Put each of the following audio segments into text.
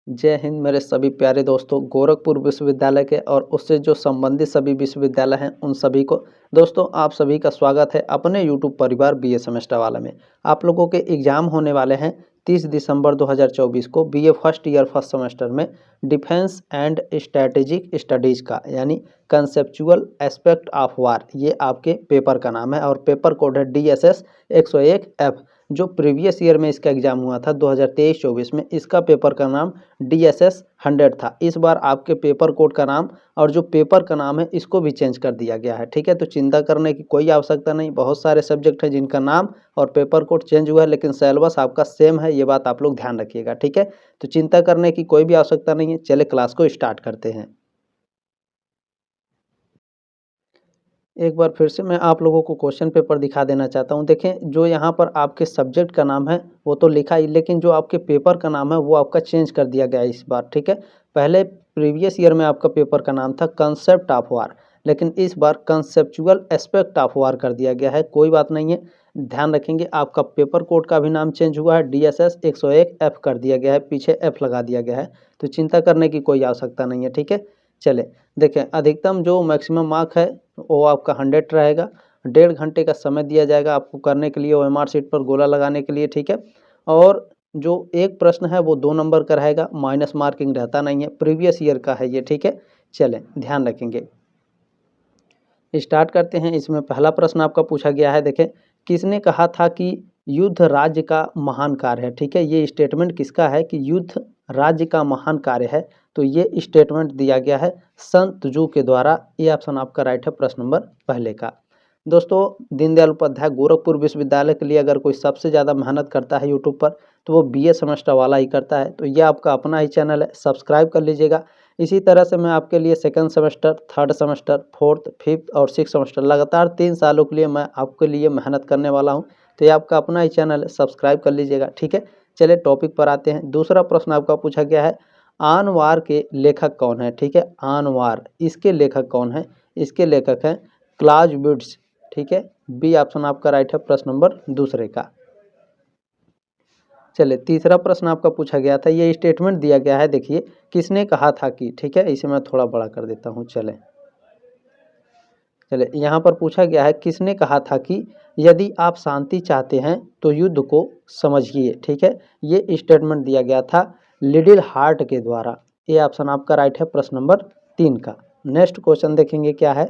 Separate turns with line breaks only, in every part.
जय हिंद मेरे सभी प्यारे दोस्तों। गोरखपुर विश्वविद्यालय के और उससे जो संबंधित सभी विश्वविद्यालय हैं उन सभी को दोस्तों आप सभी का स्वागत है अपने यूट्यूब परिवार बीए सेमेस्टर वाला में। आप लोगों के एग्ज़ाम होने वाले हैं 30 दिसंबर 2024 को BA first year first semester में डिफेंस एंड स्ट्रेटेजिक स्टडीज़ का यानी कंसेप्चुअल एस्पेक्ट ऑफ वार, ये आपके पेपर का नाम है और पेपर कोड है DSS 101F। जो प्रीवियस ईयर में इसका एग्ज़ाम हुआ था 2023-24 में, इसका पेपर का नाम DSS 100 था। इस बार आपके पेपर कोड का नाम और जो पेपर का नाम है इसको भी चेंज कर दिया गया है, ठीक है। तो चिंता करने की कोई आवश्यकता नहीं। बहुत सारे सब्जेक्ट हैं जिनका नाम और पेपर कोड चेंज हुआ है, लेकिन सिलेबस आपका सेम है, ये बात आप लोग ध्यान रखिएगा, ठीक है। तो चिंता करने की कोई भी आवश्यकता नहीं है। चले क्लास को स्टार्ट करते हैं। एक बार फिर से मैं आप लोगों को क्वेश्चन पेपर दिखा देना चाहता हूं। देखें, जो यहाँ पर आपके सब्जेक्ट का नाम है वो तो लिखा ही, लेकिन जो आपके पेपर का नाम है वो आपका चेंज कर दिया गया है इस बार, ठीक है। पहले प्रीवियस ईयर में आपका पेपर का नाम था कंसेप्ट ऑफ वार, लेकिन इस बार कंसेप्चुअल एस्पेक्ट ऑफ वार कर दिया गया है। कोई बात नहीं है, ध्यान रखेंगे। आपका पेपर कोड का भी नाम चेंज हुआ है, DSS 101F कर दिया गया है, पीछे F लगा दिया गया है। तो चिंता करने की कोई आवश्यकता नहीं है, ठीक है। चले देखें, अधिकतम जो मैक्सिमम मार्क है वो आपका 100 रहेगा। 1.5 घंटे का समय दिया जाएगा आपको करने के लिए, OMR शीट पर गोला लगाने के लिए, ठीक है। और जो एक प्रश्न है वो 2 नंबर का रहेगा, माइनस मार्किंग रहता नहीं है, प्रीवियस ईयर का है ये, ठीक है। चलें, ध्यान रखेंगे। स्टार्ट करते हैं। इसमें पहला प्रश्न आपका पूछा गया है, देखें, किसने कहा था कि युद्ध राज्य का महान कार्य है, ठीक है। ये स्टेटमेंट किसका है कि युद्ध राज्य का महान कार्य है, तो ये स्टेटमेंट दिया गया है सन त्जू के द्वारा। ये ऑप्शन आपका राइट है, प्रश्न नंबर पहले का। दोस्तों, दीनदयाल उपाध्याय गोरखपुर विश्वविद्यालय के लिए अगर कोई सबसे ज़्यादा मेहनत करता है यूट्यूब पर तो वो बीए सेमेस्टर वाला ही करता है। तो ये आपका अपना ही चैनल है, सब्सक्राइब कर लीजिएगा। इसी तरह से मैं आपके लिए second semester, third semester, fourth, fifth और सिक्स सेमेस्टर लगातार 3 सालों के लिए मैं आपके लिए मेहनत करने वाला हूं। तो ये आपका अपना ही चैनल है, सब्सक्राइब कर लीजिएगा, ठीक है। चलिए टॉपिक पर आते हैं। दूसरा प्रश्न आपका पूछा गया है, आन वार के लेखक कौन है, ठीक है। आन वार, इसके लेखक कौन है? इसके लेखक हैं क्लाज़विट्ज़, ठीक है। बी ऑप्शन आपका राइट है, प्रश्न नंबर दूसरे का। चलिए तीसरा प्रश्न आपका पूछा गया था, ये स्टेटमेंट दिया गया है, देखिए, किसने कहा था कि, ठीक है। इसे मैं थोड़ा बड़ा कर देता हूँ। चले यहाँ पर पूछा गया है, किसने कहा था कि यदि आप शांति चाहते हैं तो युद्ध को समझिए, ठीक है। ये स्टेटमेंट दिया गया था लिटिल हार्ट के द्वारा। ये ऑप्शन आपका राइट है, प्रश्न नंबर 3 का। नेक्स्ट क्वेश्चन देखेंगे क्या है।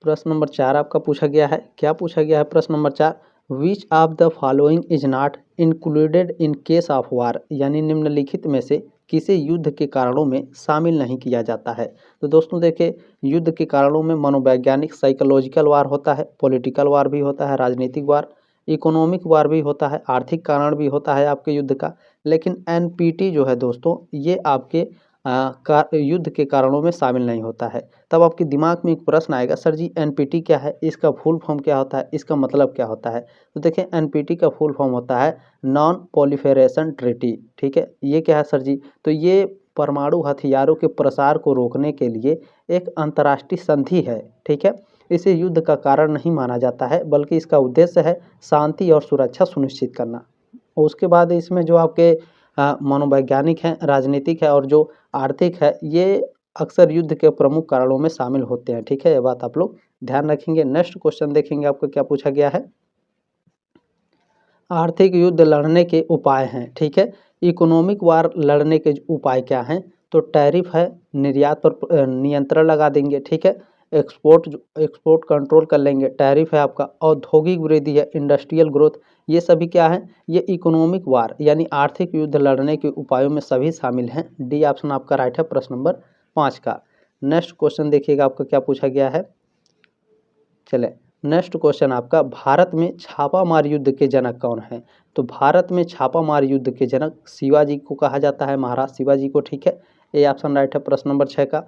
प्रश्न नंबर 4 आपका पूछा गया है। क्या पूछा गया है? प्रश्न number 4, which of the following is not included in case of war, यानी निम्नलिखित में से किसे युद्ध के कारणों में शामिल नहीं किया जाता है। तो दोस्तों देखिए, युद्ध के कारणों में मनोवैज्ञानिक साइकोलॉजिकल वार होता है, पॉलिटिकल वार भी होता है, राजनीतिक वार, इकोनॉमिक वार भी होता है, आर्थिक कारण भी होता है आपके युद्ध का। लेकिन एनपीटी जो है दोस्तों, ये आपके युद्ध के कारणों में शामिल नहीं होता है। तब आपके दिमाग में एक प्रश्न आएगा, सर जी एनपीटी क्या है, इसका फुल फॉर्म क्या होता है, इसका मतलब क्या होता है। तो देखें, एनपीटी का फुल फॉर्म होता है नॉन प्रोलिफेरेशन ट्रीटी, ठीक है। ये क्या है सर जी? तो ये परमाणु हथियारों के प्रसार को रोकने के लिए एक अंतर्राष्ट्रीय संधि है, ठीक है। इसे युद्ध का कारण नहीं माना जाता है, बल्कि इसका उद्देश्य है शांति और सुरक्षा सुनिश्चित करना। उसके बाद इसमें जो आपके मनोवैज्ञानिक हैं, राजनीतिक है और जो आर्थिक है, ये अक्सर युद्ध के प्रमुख कारणों में शामिल होते हैं, ठीक है। ये बात आप लोग ध्यान रखेंगे। नेक्स्ट क्वेश्चन देखेंगे, आपको क्या पूछा गया है। आर्थिक युद्ध लड़ने के उपाय हैं, ठीक है। इकोनॉमिक वार लड़ने के उपाय क्या हैं? तो टैरिफ है, निर्यात पर नियंत्रण लगा देंगे, ठीक है। एक्सपोर्ट कंट्रोल कर लेंगे। टैरिफ है आपका, औद्योगिक वृद्धि है, इंडस्ट्रियल ग्रोथ, ये सभी क्या है? ये इकोनॉमिक वार यानी आर्थिक युद्ध लड़ने के उपायों में सभी शामिल हैं। डी ऑप्शन आपका राइट है, प्रश्न नंबर 5 का। नेक्स्ट क्वेश्चन देखिएगा, आपका क्या पूछा गया है। चले नेक्स्ट क्वेश्चन आपका, भारत में छापामार युद्ध के जनक कौन है? तो भारत में छापामार युद्ध के जनक शिवाजी को कहा जाता है, महाराज शिवाजी को, ठीक है। ये ऑप्शन राइट है, प्रश्न नंबर 6 का।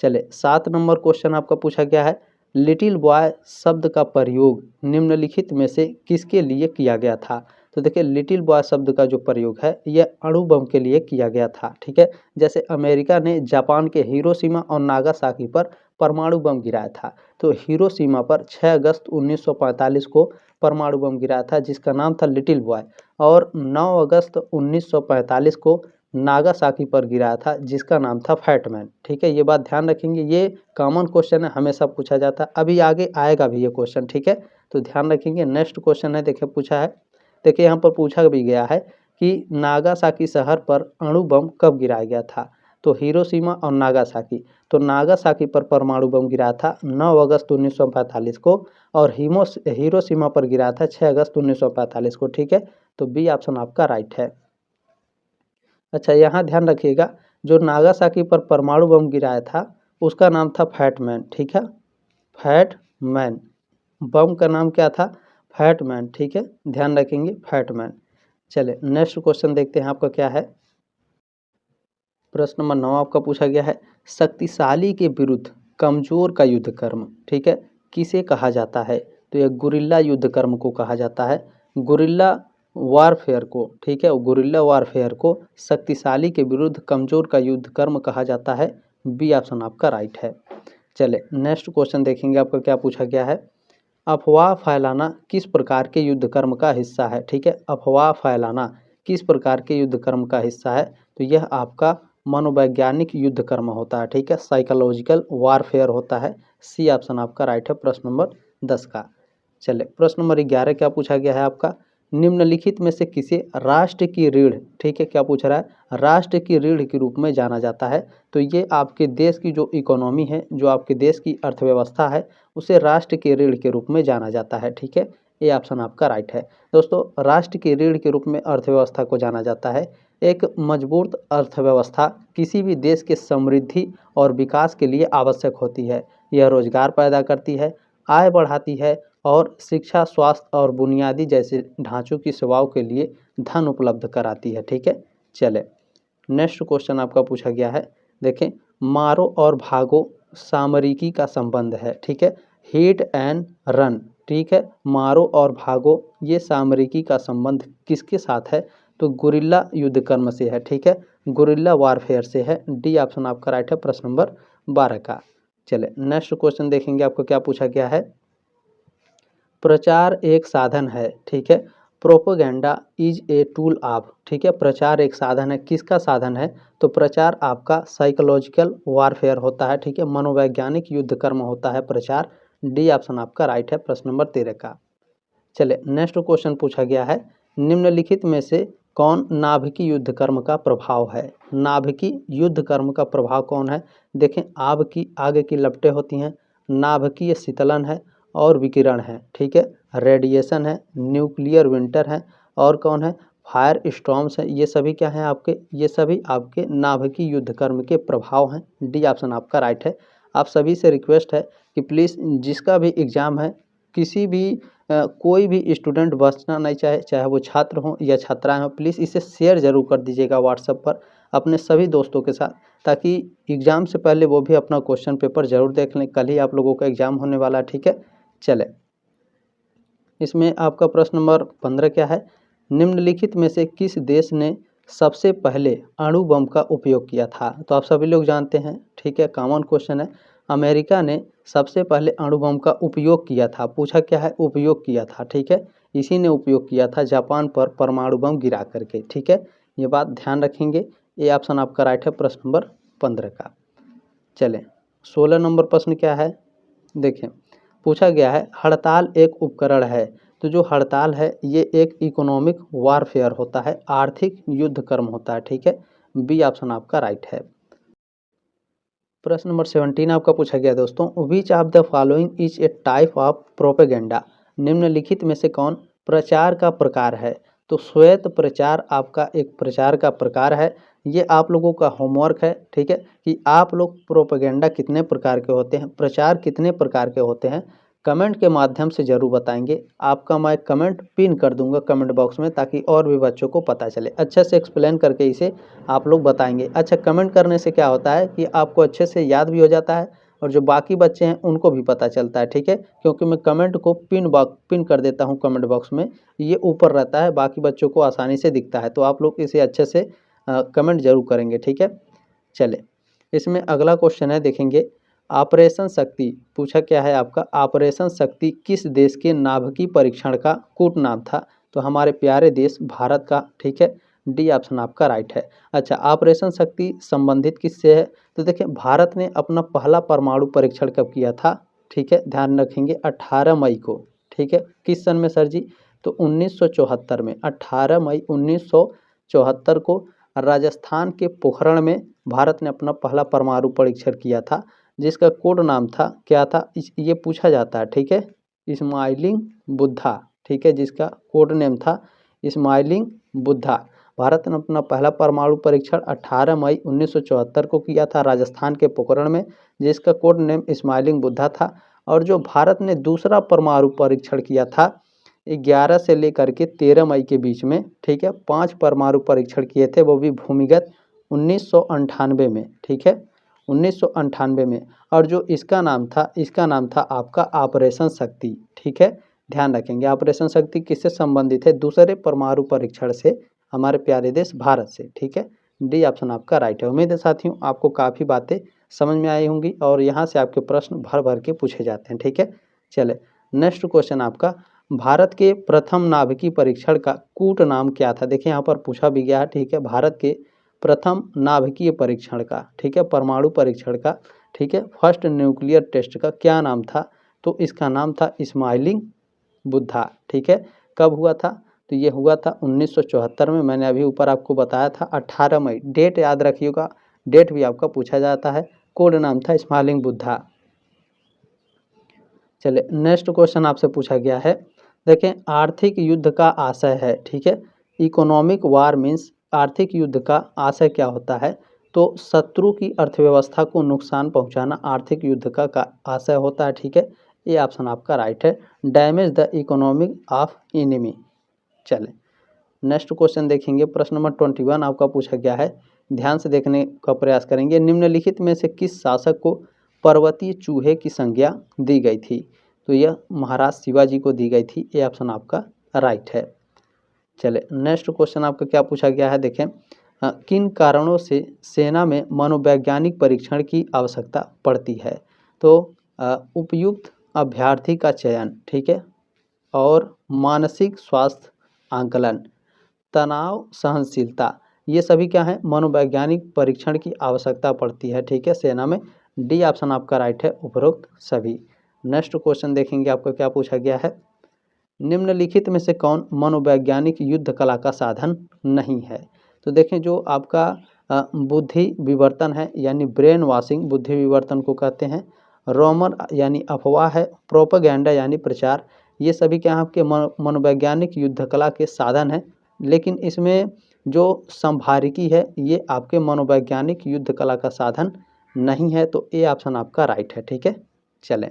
चले 7 नंबर क्वेश्चन आपका पूछा गया है, लिटिल बॉय शब्द का प्रयोग निम्नलिखित में से किसके लिए किया गया था? तो देखिए, लिटिल बॉय शब्द का जो प्रयोग है यह अणु बम के लिए किया गया था, ठीक है। जैसे अमेरिका ने जापान के हिरोशिमा और नागासाकी पर परमाणु बम गिराया था, तो हिरोशिमा पर 6 अगस्त 1945 को परमाणु बम गिराया था जिसका नाम था लिटिल बॉय, और 9 अगस्त 1945 को नागासाकी पर गिराया था जिसका नाम था फैट मैन। ठीक है, ये बात ध्यान रखेंगे, ये कॉमन क्वेश्चन है, हमेशा पूछा जाता है, अभी आगे आएगा भी ये क्वेश्चन। ठीक है, तो ध्यान रखेंगे। नेक्स्ट क्वेश्चन है, देखिए पूछा है, देखिए यहाँ पर पूछा भी गया है कि नागासाकी शहर पर अणु बम कब गिराया गया था, तो हिरोशिमा और नागासाकी। तो नागासाकी पर परमाणु बम गिरा था 9 अगस्त 1945 को, और हिरोशिमा पर गिरा था 6 अगस्त 1945 को। ठीक है, तो बी ऑप्शन आपका राइट है। अच्छा, यहाँ ध्यान रखिएगा, जो नागासाकी पर परमाणु बम गिराया था उसका नाम था फैट मैन। ठीक है, फैट मैन, बम का नाम क्या था, फैट मैन। ठीक है, ध्यान रखेंगे, फैट मैन। चले नेक्स्ट क्वेश्चन देखते हैं आपका क्या है। प्रश्न नंबर 9 आपका पूछा गया है, शक्तिशाली के विरुद्ध कमजोर का युद्ध कर्म, ठीक है, किसे कहा जाता है, तो यह गुरिल्ला युद्ध कर्म को कहा जाता है, गुरिल्ला वारफेयर को। ठीक है, गुरिल्ला वारफेयर को शक्तिशाली के विरुद्ध कमजोर का युद्ध कर्म कहा जाता है। बी ऑप्शन आपका राइट है। चले नेक्स्ट क्वेश्चन देखेंगे आपका क्या पूछा गया है, अफवाह फैलाना किस प्रकार के युद्ध कर्म का हिस्सा है। ठीक है, अफवाह फैलाना किस प्रकार के युद्ध कर्म का हिस्सा है, तो यह आपका मनोवैज्ञानिक युद्ध कर्म होता है। ठीक है, साइकोलॉजिकल वारफेयर होता है। सी ऑप्शन आपका राइट है प्रश्न नंबर 10 का। चले प्रश्न नंबर 11 क्या पूछा गया है आपका, निम्नलिखित में से किसे राष्ट्र की रीढ़, ठीक है क्या पूछ रहा है, राष्ट्र की रीढ़ के रूप में जाना जाता है, तो ये आपके देश की जो इकोनॉमी है, जो आपके देश की अर्थव्यवस्था है, उसे राष्ट्र की रीढ़ के रूप में जाना जाता है। ठीक है, ये ऑप्शन आपका राइट है। दोस्तों, राष्ट्र की रीढ़ के रूप में अर्थव्यवस्था को जाना जाता है। एक मजबूत अर्थव्यवस्था किसी भी देश के समृद्धि और विकास के लिए आवश्यक होती है। यह रोजगार पैदा करती है, आय बढ़ाती है, और शिक्षा, स्वास्थ्य और बुनियादी जैसे ढांचों की सेवाओं के लिए धन उपलब्ध कराती है। ठीक है, चले नेक्स्ट क्वेश्चन आपका पूछा गया है, देखें, मारो और भागो सामरिकी का संबंध है। ठीक है, हिट एंड रन, ठीक है, मारो और भागो ये सामरिकी का संबंध किसके साथ है, तो गुरिल्ला युद्ध कर्म से है। ठीक है, गुरिल्ला वारफेयर से है। डी ऑप्शन आपका राइट है प्रश्न नंबर 12 का। चले नेक्स्ट क्वेश्चन देखेंगे आपको क्या पूछा गया है, प्रचार एक साधन है। ठीक है, propaganda is a tool of, ठीक है, प्रचार एक साधन है, किसका साधन है, तो प्रचार आपका साइकोलॉजिकल वारफेयर होता है। ठीक है, मनोवैज्ञानिक युद्ध कर्म होता है प्रचार। डी ऑप्शन आपका राइट है प्रश्न नंबर 13 का। चले नेक्स्ट क्वेश्चन पूछा गया है, निम्नलिखित में से कौन नाभिकीय युद्ध कर्म का प्रभाव है, नाभिकीय युद्ध कर्म का प्रभाव कौन है, देखें, आग की लपटें होती हैं, नाभिकीय शीतलन है, और विकिरण है। ठीक है, रेडिएशन है, न्यूक्लियर विंटर है, और कौन है, फायर स्टॉर्म्स है। ये सभी क्या हैं आपके, ये सभी आपके नाभिकीय युद्ध कर्म के प्रभाव हैं। डी ऑप्शन आपका राइट है। आप सभी से रिक्वेस्ट है कि प्लीज़ जिसका भी एग्ज़ाम है, किसी भी कोई भी स्टूडेंट बचना नहीं चाहे, चाहे वो छात्र हों या छात्राएं हों, प्लीज़ इसे शेयर ज़रूर कर दीजिएगा व्हाट्सएप पर अपने सभी दोस्तों के साथ, ताकि एग्ज़ाम से पहले वो भी अपना क्वेश्चन पेपर ज़रूर देख लें। कल ही आप लोगों का एग्ज़ाम होने वाला है। ठीक है, चले इसमें आपका प्रश्न नंबर 15 क्या है, निम्नलिखित में से किस देश ने सबसे पहले अणु बम का उपयोग किया था, तो आप सभी लोग जानते हैं। ठीक है, कॉमन क्वेश्चन है, अमेरिका ने सबसे पहले अणु बम का उपयोग किया था, पूछा क्या है, उपयोग किया था। ठीक है, इसी ने उपयोग किया था जापान पर परमाणु बम गिरा करके। ठीक है, ये बात ध्यान रखेंगे। ये ऑप्शन आपका राइट है प्रश्न नंबर 15 का। चलें 16 नंबर प्रश्न क्या है, देखें, पूछा गया है, हड़ताल एक उपकरण है, तो जो हड़ताल है ये एक इकोनॉमिक वारफेयर होता है, आर्थिक युद्ध कर्म होता है। ठीक है, बी ऑप्शन आपका राइट है। प्रश्न नंबर 17 आपका पूछा गया दोस्तों, which of the following is a type of propaganda, निम्नलिखित में से कौन प्रचार का प्रकार है, तो श्वेत प्रचार आपका एक प्रचार का प्रकार है। ये आप लोगों का होमवर्क है। ठीक है, कि आप लोग प्रोपेगेंडा कितने प्रकार के होते हैं, प्रचार कितने प्रकार के होते हैं, कमेंट के माध्यम से ज़रूर बताएंगे। आपका मैं कमेंट पिन कर दूंगा कमेंट बॉक्स में, ताकि और भी बच्चों को पता चले, अच्छे से एक्सप्लेन करके इसे आप लोग बताएंगे। अच्छा, कमेंट करने से क्या होता है कि आपको अच्छे से याद भी हो जाता है, और जो बाकी बच्चे हैं उनको भी पता चलता है। ठीक है, क्योंकि मैं कमेंट को पिन कर देता हूँ कमेंट बॉक्स में, ये ऊपर रहता है, बाकी बच्चों को आसानी से दिखता है, तो आप लोग इसे अच्छे से कमेंट जरूर करेंगे। ठीक है, चले इसमें अगला क्वेश्चन है, देखेंगे, ऑपरेशन शक्ति पूछा क्या है आपका, ऑपरेशन शक्ति किस देश के नाभिकीय परीक्षण का कूट नाम था? तो हमारे प्यारे देश भारत का, ठीक है। डी ऑप्शन आपका राइट है। अच्छा, ऑपरेशन शक्ति संबंधित किससे है? तो देखिए भारत ने अपना पहला परमाणु परीक्षण कब किया था? ठीक है, ध्यान रखेंगे 18 मई को, ठीक है। किस सन में सर जी? तो 1974 में, 18 मई 1974 को राजस्थान के पोखरण में भारत ने अपना पहला परमाणु परीक्षण किया था, जिसका कोड नाम था क्या था? ये पूछा जाता है, ठीक है, स्माइलिंग बुद्धा, ठीक है, जिसका कोड नेम था स्माइलिंग बुद्धा। भारत ने अपना पहला परमाणु परीक्षण 18 मई 1974 को किया था राजस्थान के पोखरण में, जिसका कोड नेम स्माइलिंग बुद्धा था। और जो भारत ने दूसरा परमाणु परीक्षण किया था 11 से लेकर के 13 मई के बीच में, ठीक है, 5 परमाणु परीक्षण किए थे, वो भी भूमिगत 1998 में, ठीक है, 1998 में। और जो इसका नाम था आपका ऑपरेशन शक्ति, ठीक है, ध्यान रखेंगे। ऑपरेशन शक्ति किससे संबंधित है? दूसरे परमाणु परीक्षण से, हमारे प्यारे देश भारत से, ठीक है। डी ऑप्शन आपका राइट है। उम्मीद है साथियों आपको काफ़ी बातें समझ में आई होंगी और यहाँ से आपके प्रश्न भर भर के पूछे जाते हैं, ठीक है। चले नेक्स्ट क्वेश्चन आपका, भारत के प्रथम नाभिकीय परीक्षण का कूट नाम क्या था? देखिए यहाँ पर पूछा भी गया है, ठीक है, भारत के प्रथम नाभिकीय परीक्षण का, ठीक है, परमाणु परीक्षण का, ठीक है, फर्स्ट न्यूक्लियर टेस्ट का क्या नाम था? तो इसका नाम था स्माइलिंग बुद्धा, ठीक है। कब हुआ था? तो ये हुआ था 1974 में। मैंने अभी ऊपर आपको बताया था 18 मई, डेट याद रखिएगा, डेट भी आपका पूछा जाता है। कोड नाम था स्माइलिंग बुद्धा। चलिए नेक्स्ट क्वेश्चन आपसे पूछा गया है, देखें आर्थिक युद्ध का आशय है, ठीक है, इकोनॉमिक वार मीन्स आर्थिक युद्ध का आशय क्या होता है? तो शत्रु की अर्थव्यवस्था को नुकसान पहुंचाना आर्थिक युद्ध का आशय होता है, ठीक है। ये ऑप्शन आपका राइट है, damage the economic of enemy. चले नेक्स्ट क्वेश्चन देखेंगे, प्रश्न नंबर 21 आपका पूछा गया है, ध्यान से देखने का प्रयास करेंगे। निम्नलिखित में से किस शासक को पर्वतीय चूहे की संज्ञा दी गई थी? तो यह महाराज शिवाजी को दी गई थी। ये ऑप्शन आपका राइट है। चले नेक्स्ट क्वेश्चन आपका क्या पूछा गया है, देखें किन कारणों से सेना में मनोवैज्ञानिक परीक्षण की आवश्यकता पड़ती है? तो उपयुक्त अभ्यर्थी का चयन, ठीक है, और मानसिक स्वास्थ्य आंकलन, तनाव सहनशीलता, ये सभी क्या है? मनोवैज्ञानिक परीक्षण की आवश्यकता पड़ती है, ठीक है, सेना में। डी ऑप्शन आपका राइट है, उपरोक्त सभी। नेक्स्ट क्वेश्चन देखेंगे आपका क्या पूछा गया है, निम्नलिखित में से कौन मनोवैज्ञानिक युद्ध कला का साधन नहीं है? तो देखें जो आपका बुद्धि विवर्तन है, यानी ब्रेन वॉशिंग, बुद्धि विवर्तन को कहते हैं, रोमर यानी अफवाह है, प्रोपेगेंडा यानी प्रचार, ये सभी क्या आपके मनोवैज्ञानिक युद्ध कला के साधन हैं। लेकिन इसमें जो संभारिकी है ये आपके मनोवैज्ञानिक युद्ध कला का साधन नहीं है, तो ए ऑप्शन आपका राइट है, ठीक है। चलें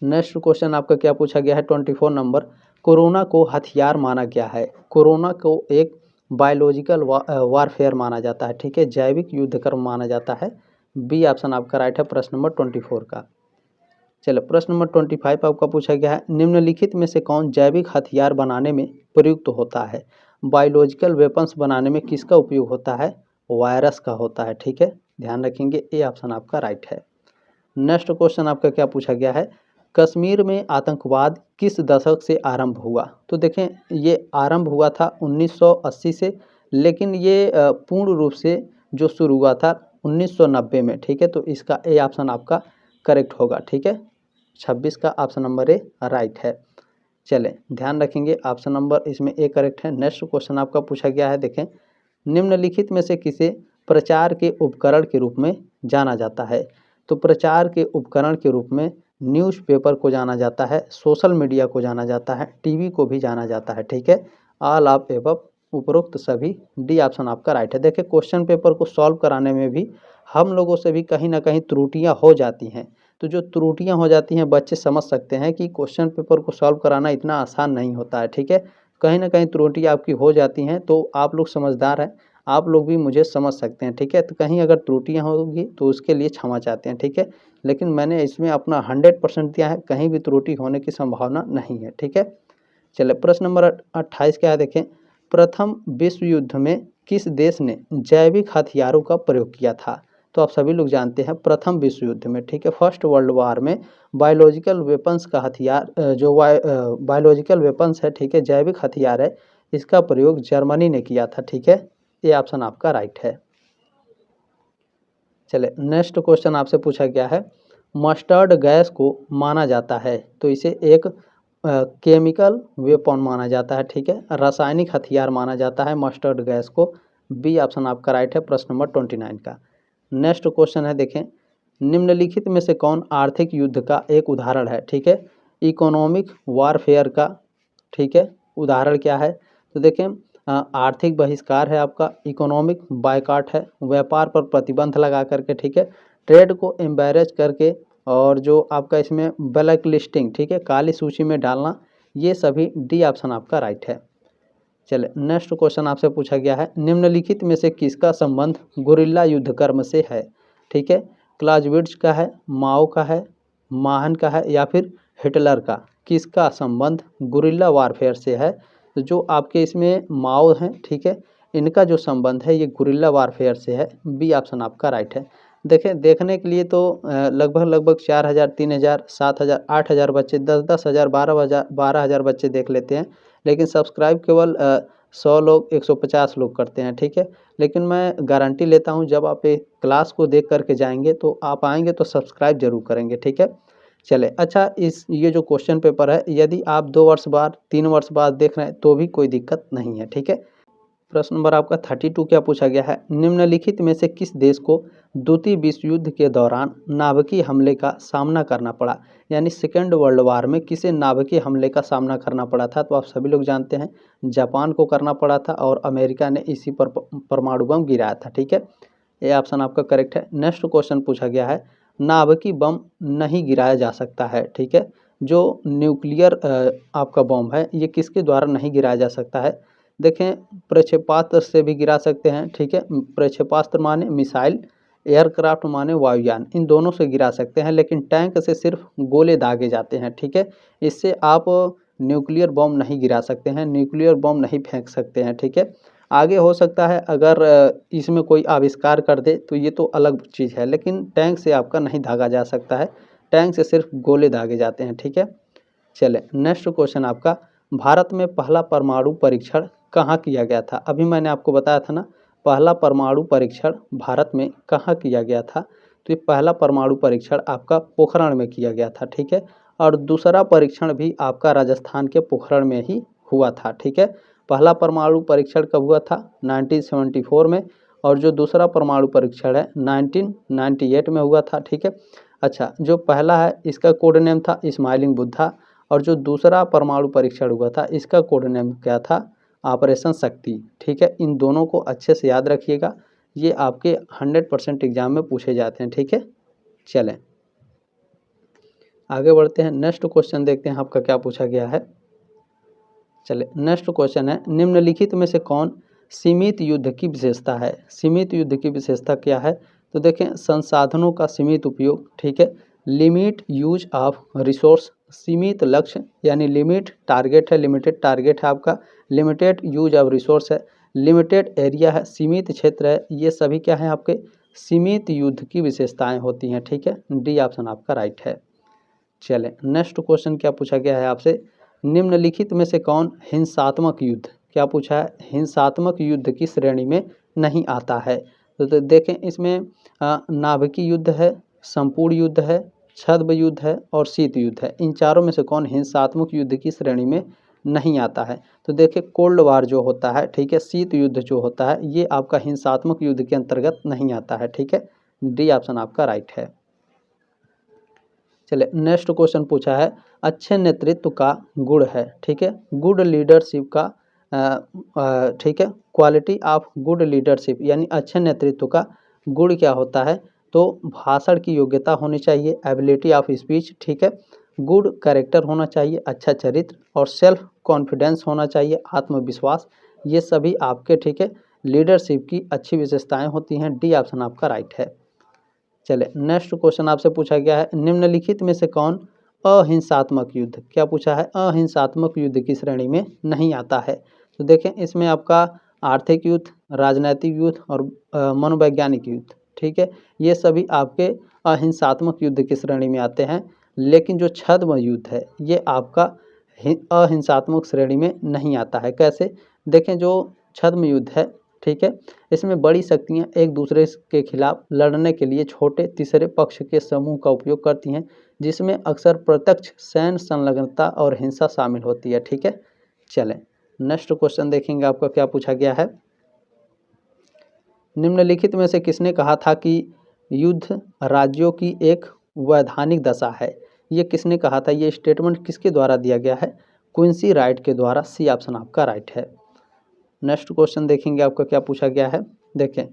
नेक्स्ट क्वेश्चन आपका क्या पूछा गया है, 24 नंबर, कोरोना को हथियार माना गया है? कोरोना को एक बायोलॉजिकल वारफेयर माना जाता है, ठीक है, जैविक युद्ध कर्म माना जाता है। बी ऑप्शन आपका राइट है, प्रश्न नंबर 24 का। चलो प्रश्न नंबर 25 आपका पूछा गया है, निम्नलिखित में से कौन जैविक हथियार बनाने में प्रयुक्त होता है? बायोलॉजिकल वेपन्स बनाने में किसका उपयोग होता है? वायरस का होता है, ठीक है, ध्यान रखेंगे। ए ऑप्शन आपका राइट है। नेक्स्ट क्वेश्चन आपका क्या पूछा गया है, कश्मीर में आतंकवाद किस दशक से आरंभ हुआ? तो देखें ये आरंभ हुआ था 1980 से, लेकिन ये पूर्ण रूप से जो शुरू हुआ था 1990 में, ठीक है। तो इसका ए ऑप्शन आपका करेक्ट होगा, ठीक है, 26 का ऑप्शन नंबर ए राइट है। चलें ध्यान रखेंगे, ऑप्शन नंबर इसमें ए करेक्ट है। नेक्स्ट क्वेश्चन आपका पूछा गया है, देखें निम्नलिखित में से किसे प्रचार के उपकरण के रूप में जाना जाता है? तो प्रचार के उपकरण के रूप में न्यूज़पेपर को जाना जाता है, सोशल मीडिया को जाना जाता है, टीवी को भी जाना जाता है, ठीक है, ऑल ऑफ एबव, उपरोक्त सभी। डी ऑप्शन आपका राइट है। देखिए क्वेश्चन पेपर को सॉल्व कराने में भी हम लोगों से भी कहीं ना कहीं त्रुटियां हो जाती हैं, तो जो त्रुटियां हो जाती हैं बच्चे समझ सकते हैं कि क्वेश्चन पेपर को सॉल्व कराना इतना आसान नहीं होता है, ठीक है, कहीं ना कहीं त्रुटियां आपकी हो जाती हैं, तो आप लोग समझदार हैं, आप लोग भी मुझे समझ सकते हैं, ठीक है, तो कहीं अगर त्रुटियां होगी तो उसके लिए क्षमा चाहते हैं, ठीक है, लेकिन मैंने इसमें अपना 100% दिया है, कहीं भी त्रुटि होने की संभावना नहीं है, ठीक है। चलिए प्रश्न नंबर 28 क्या है, देखें प्रथम विश्व युद्ध में किस देश ने जैविक हथियारों का प्रयोग किया था? तो आप सभी लोग जानते हैं प्रथम विश्व युद्ध में, ठीक है, फर्स्ट वर्ल्ड वार में बायोलॉजिकल वेपन्स का हथियार बायोलॉजिकल वेपन्स है, ठीक है, जैविक हथियार है, इसका प्रयोग जर्मनी ने किया था, ठीक है। ये ऑप्शन आपका राइट है। चले नेक्स्ट क्वेश्चन आपसे पूछा गया है, मस्टर्ड गैस को माना जाता है, तो इसे एक केमिकल वेपन माना जाता है, ठीक है, रासायनिक हथियार माना जाता है मस्टर्ड गैस को। बी ऑप्शन आपका राइट है, प्रश्न नंबर 29 का। नेक्स्ट क्वेश्चन है, देखें, निम्नलिखित में से कौन आर्थिक युद्ध का एक उदाहरण है, ठीक है, इकोनॉमिक वारफेयर का, ठीक है, उदाहरण क्या है, तो देखें आर्थिक बहिष्कार है आपका, इकोनॉमिक बायकॉट है, व्यापार पर प्रतिबंध लगा करके, ठीक है, ट्रेड को एम्बैरेज करके, और जो आपका इसमें ब्लैक लिस्टिंग, ठीक है, काली सूची में डालना, ये सभी डी ऑप्शन आपका राइट है। चले नेक्स्ट क्वेश्चन आपसे पूछा गया है, निम्नलिखित में से किसका संबंध गुरिल्ला युद्ध कर्म से है, ठीक है, क्लाउज़विट्ज़ का है, माओ का है, माहन का है, या फिर हिटलर का, किसका संबंध गुरिल्ला वारफेयर से है, तो जो आपके इसमें माओ हैं, ठीक है, इनका जो संबंध है ये गुरिल्ला वारफेयर से है। बी ऑप्शन आपका राइट है। देखें, देखने के लिए तो लगभग 4000, 3000, 7000, 8000 बच्चे, 10-10 हज़ार, 12,000 बच्चे देख लेते हैं, लेकिन सब्सक्राइब केवल 100 लोग, 150 लोग करते हैं, ठीक है। लेकिन मैं गारंटी लेता हूं, जब आप एक क्लास को देख करके जाएंगे तो आप आएंगे तो सब्सक्राइब जरूर करेंगे, ठीक है। चले अच्छा, ये जो क्वेश्चन पेपर है, यदि आप 2 वर्ष बाद, 3 वर्ष बाद देख रहे हैं तो भी कोई दिक्कत नहीं है, ठीक है। प्रश्न नंबर आपका 32 क्या पूछा गया है, निम्नलिखित में से किस देश को द्वितीय विश्व युद्ध के दौरान नाभिकीय हमले का सामना करना पड़ा, यानी सेकेंड वर्ल्ड वार में किसे नाभिकीय हमले का सामना करना पड़ा था, तो आप सभी लोग जानते हैं जापान को करना पड़ा था, और अमेरिका ने इसी पर परमाणु बम गिराया था, ठीक है। ये ऑप्शन आपका करेक्ट है। नेक्स्ट क्वेश्चन पूछा गया है, नाभिकीय बम नहीं गिराया जा सकता है, ठीक है, जो न्यूक्लियर आपका बम है ये किसके द्वारा नहीं गिराया जा सकता है, देखें, प्रक्षेपास्त्र से भी गिरा सकते हैं, ठीक है, प्रक्षेपास्त्र माने मिसाइल, एयरक्राफ्ट माने वायुयान, इन दोनों से गिरा सकते हैं, लेकिन टैंक से सिर्फ गोले दागे जाते हैं, ठीक है। इससे आप न्यूक्लियर बम नहीं गिरा सकते हैं, न्यूक्लियर बम नहीं फेंक सकते हैं, ठीक है। आगे हो सकता है अगर इसमें कोई आविष्कार कर दे तो ये तो अलग चीज़ है, लेकिन टैंक से आपका नहीं दागा जा सकता है, टैंक से सिर्फ गोले दागे जाते हैं, ठीक है। चले नेक्स्ट क्वेश्चन आपका, भारत में पहला परमाणु परीक्षण कहाँ किया गया था, अभी मैंने आपको बताया था ना, पहला परमाणु परीक्षण भारत में कहाँ किया गया था, तो ये पहला परमाणु परीक्षण आपका पोखरण में किया गया था, ठीक है, और दूसरा परीक्षण भी आपका राजस्थान के पोखरण में ही हुआ था, ठीक है। पहला परमाणु परीक्षण कब हुआ था, 1974 में, और जो दूसरा परमाणु परीक्षण है 1998 में हुआ था, ठीक है। अच्छा, जो पहला है इसका कोड नेम था स्माइलिंग बुद्धा, और जो दूसरा परमाणु परीक्षण हुआ था इसका कोड नेम क्या था, ऑपरेशन शक्ति, ठीक है। इन दोनों को अच्छे से याद रखिएगा, ये आपके 100% एग्जाम में पूछे जाते हैं, ठीक है। चलें आगे बढ़ते हैं, नेक्स्ट क्वेश्चन देखते हैं आपका क्या पूछा गया है। चले नेक्स्ट क्वेश्चन है, निम्नलिखित में से कौन सीमित युद्ध की विशेषता है, सीमित युद्ध की विशेषता क्या है, तो देखें, संसाधनों का सीमित उपयोग, ठीक है, लिमिट यूज ऑफ रिसोर्स, सीमित लक्ष्य यानी लिमिट टारगेट है, लिमिटेड टारगेट है आपका, लिमिटेड यूज ऑफ रिसोर्स है, लिमिटेड एरिया है, सीमित क्षेत्र है, ये सभी क्या है आपके सीमित युद्ध की विशेषताएं होती हैं, ठीक है। डी ऑप्शन आपका राइट है। चलें नेक्स्ट क्वेश्चन क्या पूछा गया है आपसे, निम्नलिखित में से कौन हिंसात्मक युद्ध, क्या पूछा है, हिंसात्मक युद्ध की श्रेणी में नहीं आता है, तो देखें इसमें नाभिकीय युद्ध है, संपूर्ण युद्ध है, छद्म युद्ध है और शीत युद्ध है, इन चारों में से कौन हिंसात्मक युद्ध की श्रेणी में नहीं आता है, तो देखिए कोल्ड वार जो होता है, ठीक है, शीत युद्ध जो होता है ये आपका हिंसात्मक युद्ध के अंतर्गत नहीं आता है, ठीक है। डी ऑप्शन आपका राइट है। चलिए नेक्स्ट क्वेश्चन पूछा है, अच्छे नेतृत्व का गुण है, ठीक है, गुड लीडरशिप का ठीक है, क्वालिटी ऑफ गुड लीडरशिप यानी अच्छे नेतृत्व का गुण क्या होता है, तो भाषण की योग्यता होनी चाहिए, एबिलिटी ऑफ स्पीच, ठीक है, गुड कैरेक्टर होना चाहिए, अच्छा चरित्र, और सेल्फ कॉन्फिडेंस होना चाहिए, आत्मविश्वास, ये सभी आपके, ठीक है, लीडरशिप की अच्छी विशेषताएं होती हैं। डी ऑप्शन आपका राइट है। चले नेक्स्ट क्वेश्चन आपसे पूछा गया है, निम्नलिखित में से कौन अहिंसात्मक युद्ध, क्या पूछा है, अहिंसात्मक युद्ध की श्रेणी में नहीं आता है, तो देखें इसमें आपका आर्थिक युद्ध, राजनैतिक युद्ध और मनोवैज्ञानिक युद्ध, ठीक है, ये सभी आपके अहिंसात्मक युद्ध की श्रेणी में आते हैं। लेकिन जो छद्म युद्ध है ये आपका अहिंसात्मक श्रेणी में नहीं आता है। कैसे? देखें, जो छद्म युद्ध है, ठीक है, इसमें बड़ी शक्तियां एक दूसरे के खिलाफ लड़ने के लिए छोटे तीसरे पक्ष के समूह का उपयोग करती हैं, जिसमें अक्सर प्रत्यक्ष सैन्य संलग्नता और हिंसा शामिल होती है। ठीक है, चलें नेक्स्ट क्वेश्चन देखेंगे आपका क्या पूछा गया है। निम्नलिखित में से किसने कहा था कि युद्ध राज्यों की एक वैधानिक दशा है? ये किसने कहा था? ये स्टेटमेंट किसके द्वारा दिया गया है? क्विंसी राइट के द्वारा। सी ऑप्शन आपका राइट है। नेक्स्ट क्वेश्चन देखेंगे आपका क्या पूछा गया है। देखें,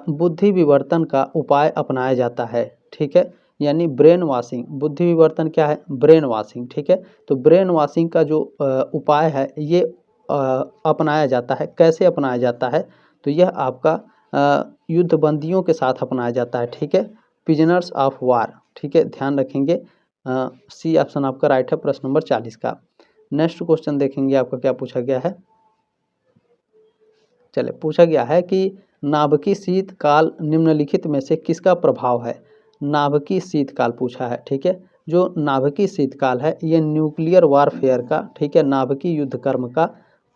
बुद्धि विवर्तन का उपाय अपनाया जाता है। ठीक है, यानी ब्रेन वॉशिंग। बुद्धि विवर्तन क्या है? Brain washing. ठीक है, तो ब्रेन वॉशिंग का जो उपाय है ये अपनाया जाता है। कैसे अपनाया जाता है? तो यह आपका युद्ध बंदियों के साथ अपनाया जाता है। ठीक है, प्रिजनर्स ऑफ वार। ठीक है, ध्यान रखेंगे। सी ऑप्शन आपका राइट है प्रश्न नंबर 40 का। नेक्स्ट क्वेश्चन देखेंगे आपका क्या पूछा गया है। चले, पूछा गया है कि नाभिकीय शीतकाल निम्नलिखित में से किसका प्रभाव है? नाभिकीय शीतकाल पूछा है। ठीक है, जो नाभिकीय शीतकाल है ये न्यूक्लियर वारफेयर का, ठीक है, नाभिकीय युद्ध कर्म का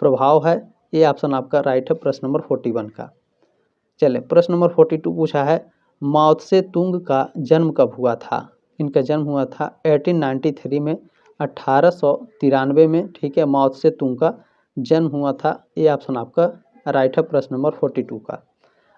प्रभाव है। ये ऑप्शन आपका राइट है प्रश्न नंबर 41 का। चले, प्रश्न नंबर 42 पूछा है, माओ त्से तुंग का जन्म कब हुआ था? इनका जन्म हुआ था 1893 में, 1893 में। ठीक है, माओ त्से तुंग का जन्म हुआ था। ये ऑप्शन आपका राइट है प्रश्न नंबर 42 का।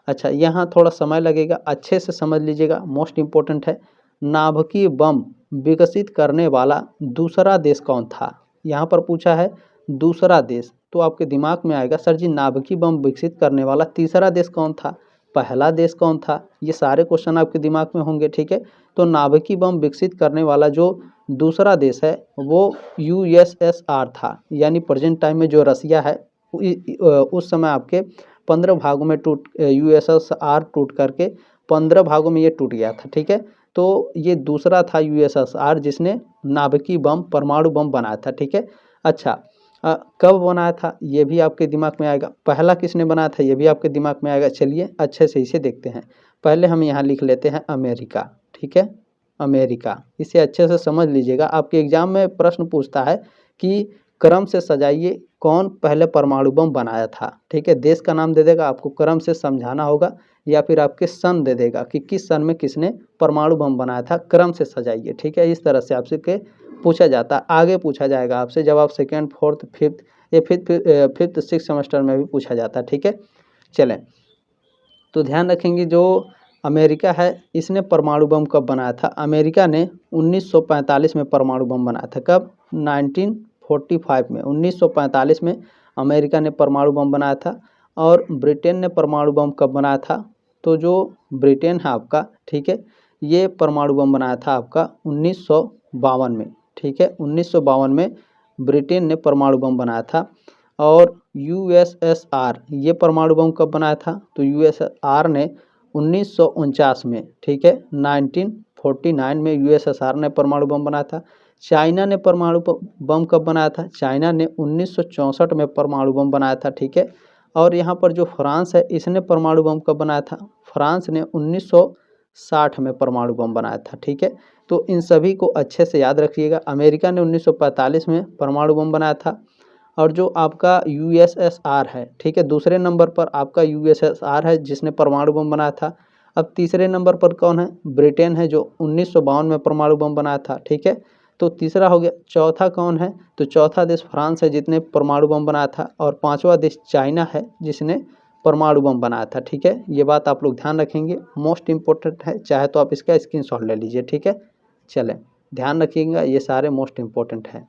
अच्छा, यहाँ थोड़ा समय लगेगा, अच्छे से समझ लीजिएगा, मोस्ट इम्पोर्टेंट है। नाभिकीय बम विकसित करने वाला दूसरा देश कौन था? यहाँ पर पूछा है दूसरा देश, तो आपके दिमाग में आएगा सर जी नाभिकीय बम विकसित करने वाला तीसरा देश कौन था, पहला देश कौन था, ये सारे क्वेश्चन आपके दिमाग में होंगे। ठीक है, तो नाभिकीय बम विकसित करने वाला जो दूसरा देश है वो USSR था, यानी प्रेजेंट टाइम में जो रसिया है उस समय आपके 15 भागों में USSR टूट करके 15 भागों में ये टूट गया था। ठीक है, तो ये दूसरा था USSR जिसने नाभिकीय बम, परमाणु बम बनाया था। ठीक है, अच्छा, कब बनाया था ये भी आपके दिमाग में आएगा। पहला किसने बनाया था ये भी आपके दिमाग में आएगा। चलिए अच्छे से इसे देखते हैं। पहले हम यहाँ लिख लेते हैं अमेरिका। ठीक है, अमेरिका, इसे अच्छे से समझ लीजिएगा। आपके एग्जाम में प्रश्न पूछता है कि क्रम से सजाइए कौन पहले परमाणु बम बनाया था। ठीक है, देश का नाम दे देगा, आपको क्रम से समझाना होगा, या फिर आपके सन दे देगा कि किस सन में किसने परमाणु बम बनाया था, क्रम से सजाइए। ठीक है, इस तरह से आपसे के पूछा जाता है। आगे पूछा जाएगा आपसे जब आप सेकेंड, फोर्थ, फिफ्थ, या फिफ्थ सिक्स सेमेस्टर में भी पूछा जाता है। ठीक है, चलें, तो ध्यान रखेंगे जो अमेरिका है इसने परमाणु बम कब बनाया था? अमेरिका ने 1945 में परमाणु बम बनाया था। कब? 1945 में, 1945 में अमेरिका ने परमाणु बम बनाया था। और ब्रिटेन ने परमाणु बम कब बनाया था? तो जो ब्रिटेन है आपका, ठीक है, ये परमाणु बम बनाया था आपका 1952 में। ठीक है, 1952 में ब्रिटेन ने परमाणु बम बनाया था। और USSR ये परमाणु बम कब बनाया था? तो USSR ने 1949 में। ठीक है, 1949 में USSR ने परमाणु बम बनाया था। चाइना ने परमाणु बम कब बनाया था? चाइना ने 1964 में परमाणु बम बनाया था। ठीक है, और यहाँ पर जो फ्रांस है इसने परमाणु बम कब बनाया था? फ्रांस ने 1960 में परमाणु बम बनाया था। ठीक है, तो इन सभी को अच्छे से याद रखिएगा। अमेरिका ने 1945 में परमाणु बम बनाया था। और जो आपका USSR है, ठीक है, दूसरे नंबर पर आपका USSR है जिसने परमाणु बम बनाया था। अब तीसरे नंबर पर कौन है? ब्रिटेन है जो 1952 में परमाणु बम बनाया था। ठीक है, तो तीसरा हो गया। चौथा कौन है? तो चौथा देश फ्रांस है जिसने परमाणु बम बनाया था। और पांचवा देश चाइना है जिसने परमाणु बम बनाया था। ठीक है, ये बात आप लोग ध्यान रखेंगे, मोस्ट इम्पोर्टेंट है, चाहे तो आप इसका स्क्रीनशॉट ले लीजिए। ठीक है, चलें, ध्यान रखिएगा, ये सारे मोस्ट इम्पोर्टेंट हैं।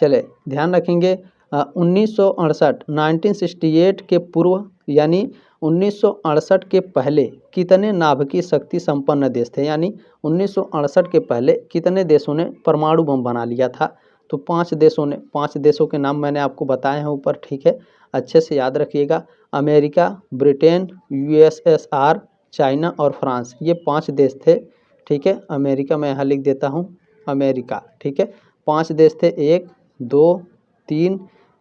चले, ध्यान रखेंगे 1968 1968 के पूर्व यानी 1968 के पहले कितने नाभिकीय शक्ति संपन्न देश थे? यानी 1968 के पहले कितने देशों ने परमाणु बम बना लिया था? तो 5 देशों ने। 5 देशों के नाम मैंने आपको बताए हैं ऊपर। ठीक है, अच्छे से याद रखिएगा। अमेरिका, ब्रिटेन, USSR, चाइना और फ्रांस, ये 5 देश थे। ठीक है, अमेरिका मैं यहाँ लिख देता हूँ, अमेरिका। ठीक है, 5 देश थे, 1, 2, 3,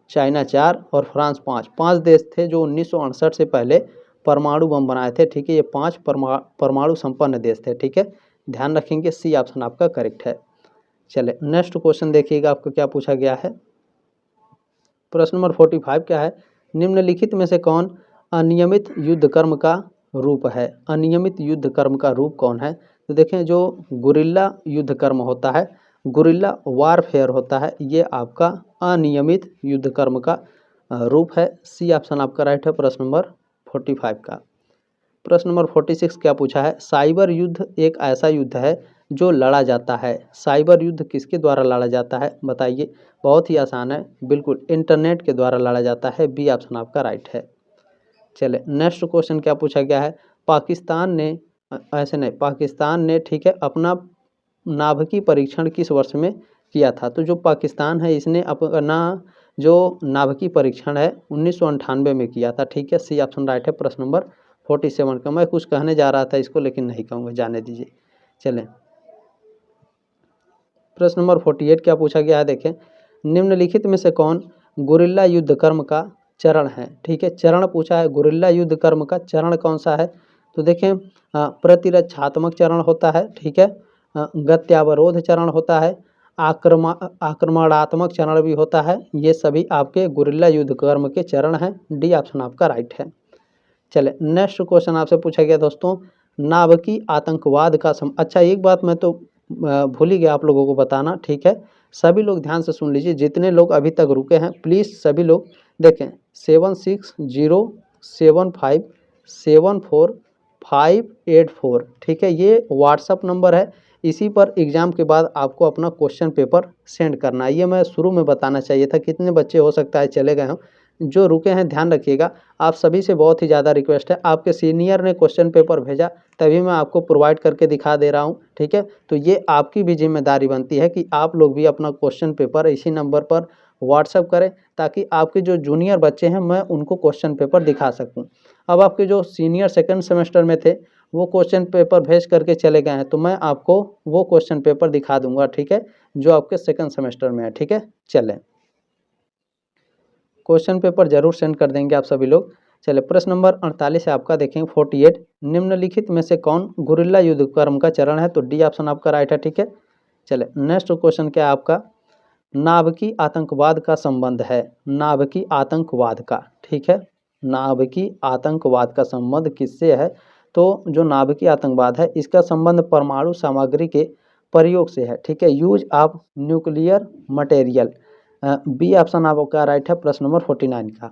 चाइना 4 और फ्रांस 5। 5 देश थे जो 1968 से पहले परमाणु बम बनाए थे, ठीक है। ये 5 परमाणु संपन्न देश थे, ठीक है। ध्यान रखेंगे, सी ऑप्शन आपका करेक्ट है। चले नेक्स्ट क्वेश्चन देखिएगा आपको क्या पूछा गया है। प्रश्न नंबर 45 क्या है, निम्नलिखित में से कौन अनियमित युद्ध कर्म का रूप है। अनियमित युद्ध कर्म का रूप कौन है। तो देखें, जो गुरिल्ला युद्ध कर्म होता है, गुरिल्ला वारफेयर होता है, ये आपका अनियमित युद्ध कर्म का रूप है। सी ऑप्शन आपका राइट है प्रश्न नंबर 45 का। प्रश्न नंबर 46 क्या पूछा है, साइबर युद्ध एक ऐसा युद्ध है जो लड़ा जाता है। साइबर युद्ध किसके द्वारा लड़ा जाता है बताइए। बहुत ही आसान है, बिल्कुल इंटरनेट के द्वारा लड़ा जाता है। बी ऑप्शन आपका राइट है। चले नेक्स्ट क्वेश्चन क्या पूछा गया है, पाकिस्तान ने ऐसे नहीं, पाकिस्तान ने ठीक है अपना नाभिकीय परीक्षण किस वर्ष में किया था। तो जो पाकिस्तान है इसने अपना जो नाभिकीय परीक्षण है 1998 में किया था, ठीक है। सी ऑप्शन राइट है प्रश्न नंबर 47 का। मैं कुछ कहने जा रहा था इसको लेकिन नहीं कहूँगा, जाने दीजिए। चलें प्रश्न नंबर 48 क्या पूछा गया है, देखें, निम्नलिखित में से कौन गुरिल्ला युद्ध कर्म का चरण है, ठीक है। चरण पूछा है, गुरिल्ला युद्ध कर्म का चरण कौन सा है। तो देखें, प्रतिरक्षात्मक चरण होता है, ठीक है, गत्यावरोध चरण होता है, आक्रमणात्मक चरण भी होता है। ये सभी आपके गुरिल्ला युद्ध कर्म के चरण हैं। डी ऑप्शन आपका राइट है। चले नेक्स्ट क्वेश्चन आपसे पूछा गया दोस्तों, नाभिकीय आतंकवाद का अच्छा, एक बात मैं तो भूल ही गया आप लोगों को बताना, ठीक है। सभी लोग ध्यान से सुन लीजिए, जितने लोग अभी तक रुके हैं प्लीज़ सभी लोग देखें। 7607574584, ठीक है, ये व्हाट्सअप नंबर है। इसी पर एग्ज़ाम के बाद आपको अपना क्वेश्चन पेपर सेंड करना है। ये मैं शुरू में बताना चाहिए था, कितने बच्चे हो सकता है चले गए हों। जो रुके हैं ध्यान रखिएगा, आप सभी से बहुत ही ज़्यादा रिक्वेस्ट है, आपके सीनियर ने क्वेश्चन पेपर भेजा तभी मैं आपको प्रोवाइड करके दिखा दे रहा हूं, ठीक है। तो ये आपकी भी जिम्मेदारी बनती है कि आप लोग भी अपना क्वेश्चन पेपर इसी नंबर पर व्हाट्सअप करें, ताकि आपके जो जूनियर बच्चे हैं मैं उनको क्वेश्चन पेपर दिखा सकूँ। अब आपके जो सीनियर सेकेंड सेमेस्टर में थे वो क्वेश्चन पेपर भेज करके चले गए हैं, तो मैं आपको वो क्वेश्चन पेपर दिखा दूंगा, ठीक है, जो आपके सेकेंड सेमेस्टर में है, ठीक है। चलें क्वेश्चन पेपर जरूर सेंड कर देंगे आप सभी लोग। चले प्रश्न नंबर 48 है आपका, देखेंगे 48, निम्नलिखित में से कौन गुरिल्ला युद्ध कर्म का चरण है। तो डी ऑप्शन आपका राइट है, ठीक है। चले नेक्स्ट क्वेश्चन क्या है आपका, नाभिकीय आतंकवाद का संबंध है। नाभिकीय आतंकवाद का, ठीक है, नाभिकीय आतंकवाद का संबंध किससे है। तो जो नाभिकीय आतंकवाद है इसका संबंध परमाणु सामग्री के प्रयोग से है, ठीक है, use of nuclear material. B option आपका राइट है प्रश्न नंबर 49 का।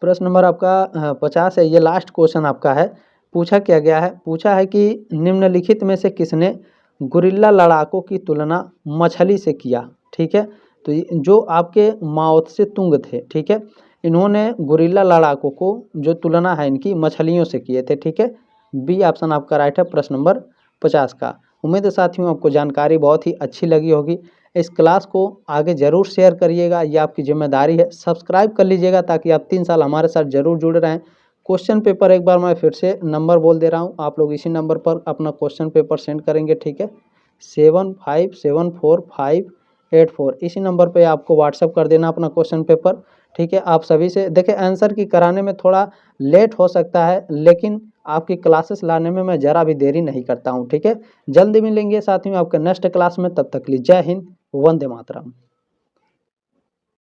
प्रश्न नंबर आपका 50 है, ये लास्ट क्वेश्चन आपका है। पूछा क्या गया है, पूछा है कि निम्नलिखित में से किसने गुरिल्ला लड़ाकों की तुलना मछली से किया, ठीक है। तो जो आपके माओ से तुंग थे, ठीक है, इन्होंने गुरिल्ला लड़ाकों को जो तुलना है इनकी मछलियों से किए थे, ठीक है। बी ऑप्शन आपका राइट है प्रश्न नंबर 50 का। उम्मीद है साथियों आपको जानकारी बहुत ही अच्छी लगी होगी। इस क्लास को आगे ज़रूर शेयर करिएगा, ये आपकी जिम्मेदारी है। सब्सक्राइब कर लीजिएगा ताकि आप 3 साल हमारे साथ ज़रूर जुड़े रहें। क्वेश्चन पेपर एक बार मैं फिर से नंबर बोल दे रहा हूँ, आप लोग इसी नंबर पर अपना क्वेश्चन पेपर सेंड करेंगे, ठीक है। 75748584 इसी नंबर पे आपको व्हाट्सअप कर देना अपना क्वेश्चन पेपर, ठीक है। आप सभी से देखिए, आंसर की कराने में थोड़ा लेट हो सकता है, लेकिन आपकी क्लासेस लाने में मैं ज़रा भी देरी नहीं करता हूँ, ठीक है। जल्दी मिलेंगे साथियों आपके नेक्स्ट क्लास में, तब तक के लिए जय हिंद, वंदे मातरम।